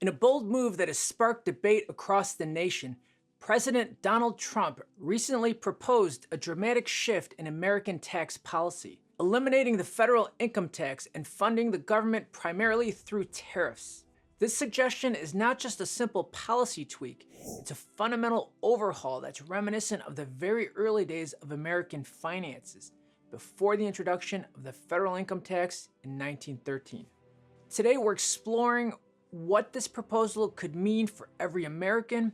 In a bold move that has sparked debate across the nation, President Donald Trump recently proposed a dramatic shift in American tax policy, eliminating the federal income tax and funding the government primarily through tariffs. This suggestion is not just a simple policy tweak, it's a fundamental overhaul that's reminiscent of the very early days of American finances, before the introduction of the federal income tax in 1913. Today we're exploring what this proposal could mean for every American.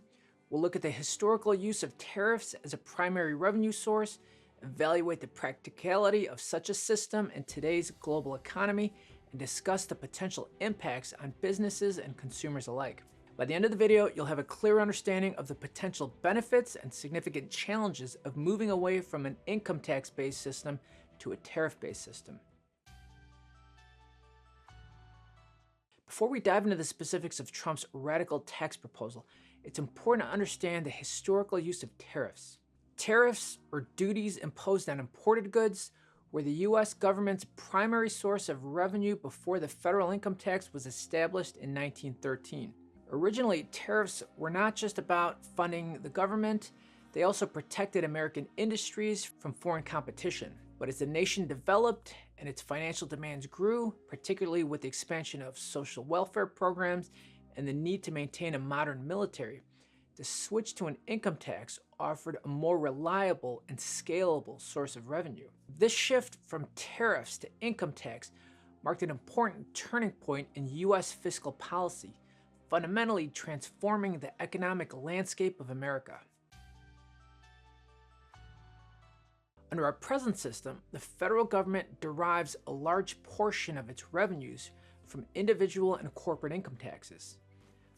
We'll look at the historical use of tariffs as a primary revenue source, evaluate the practicality of such a system in today's global economy, and discuss the potential impacts on businesses and consumers alike. By the end of the video, you'll have a clear understanding of the potential benefits and significant challenges of moving away from an income tax-based system to a tariff-based system. Before we dive into the specifics of Trump's radical tax proposal, it's important to understand the historical use of tariffs. Tariffs, or duties imposed on imported goods, were the U.S. government's primary source of revenue before the federal income tax was established in 1913. Originally, tariffs were not just about funding the government, they also protected American industries from foreign competition. But as the nation developed and its financial demands grew, particularly with the expansion of social welfare programs and the need to maintain a modern military, the switch to an income tax offered a more reliable and scalable source of revenue. This shift from tariffs to income tax marked an important turning point in U.S. fiscal policy, fundamentally transforming the economic landscape of America. Under our present system, the federal government derives a large portion of its revenues from individual and corporate income taxes,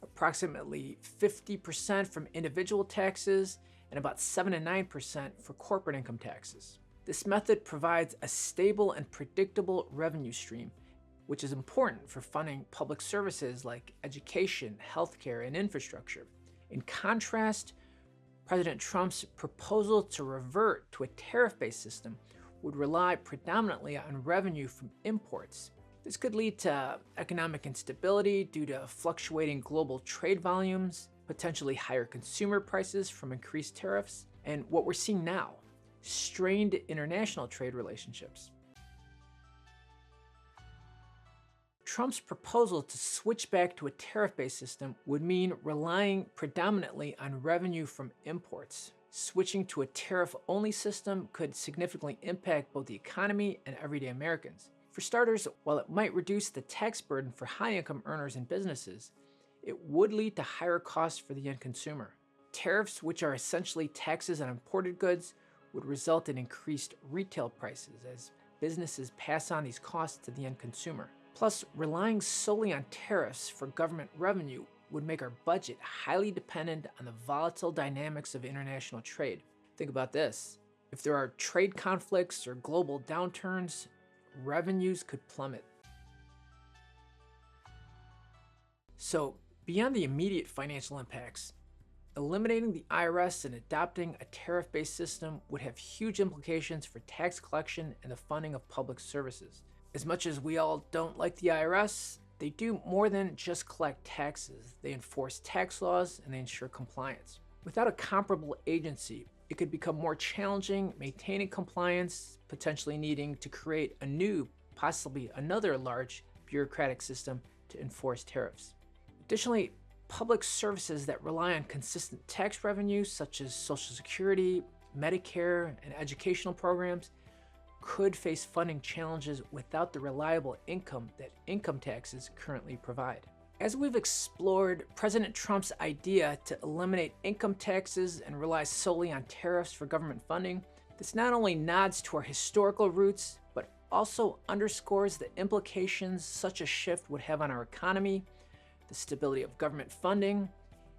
approximately 50% from individual taxes and about 7 to 9% for corporate income taxes. This method provides a stable and predictable revenue stream, which is important for funding public services like education, healthcare, and infrastructure. In contrast, President Trump's proposal to revert to a tariff-based system would rely predominantly on revenue from imports. This could lead to economic instability due to fluctuating global trade volumes, potentially higher consumer prices from increased tariffs, and what we're seeing now, strained international trade relationships. Trump's proposal to switch back to a tariff-based system would mean relying predominantly on revenue from imports. Switching to a tariff-only system could significantly impact both the economy and everyday Americans. For starters, while it might reduce the tax burden for high-income earners and businesses, it would lead to higher costs for the end consumer. Tariffs, which are essentially taxes on imported goods, would result in increased retail prices as businesses pass on these costs to the end consumer. Plus, relying solely on tariffs for government revenue would make our budget highly dependent on the volatile dynamics of international trade. Think about this. If there are trade conflicts or global downturns, revenues could plummet. So, beyond the immediate financial impacts, eliminating the IRS and adopting a tariff-based system would have huge implications for tax collection and the funding of public services. As much as we all don't like the IRS, they do more than just collect taxes. They enforce tax laws and they ensure compliance. Without a comparable agency, it could become more challenging maintaining compliance, potentially needing to create a new, possibly another large bureaucratic system to enforce tariffs. Additionally, public services that rely on consistent tax revenues, such as Social Security, Medicare, and educational programs, could face funding challenges without the reliable income that income taxes currently provide. As we've explored President Trump's idea to eliminate income taxes and rely solely on tariffs for government funding, this not only nods to our historical roots, but also underscores the implications such a shift would have on our economy, the stability of government funding,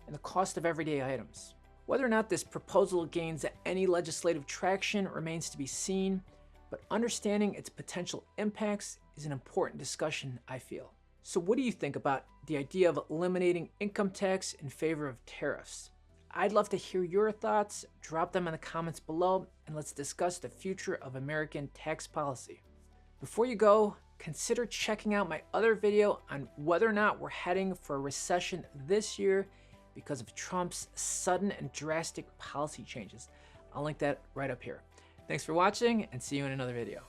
and the cost of everyday items. Whether or not this proposal gains any legislative traction remains to be seen, but understanding its potential impacts is an important discussion, I feel. So what do you think about the idea of eliminating income tax in favor of tariffs? I'd love to hear your thoughts. Drop them in the comments below, and let's discuss the future of American tax policy. Before you go, consider checking out my other video on whether or not we're heading for a recession this year because of Trump's sudden and drastic policy changes. I'll link that right up here. Thanks for watching and see you in another video.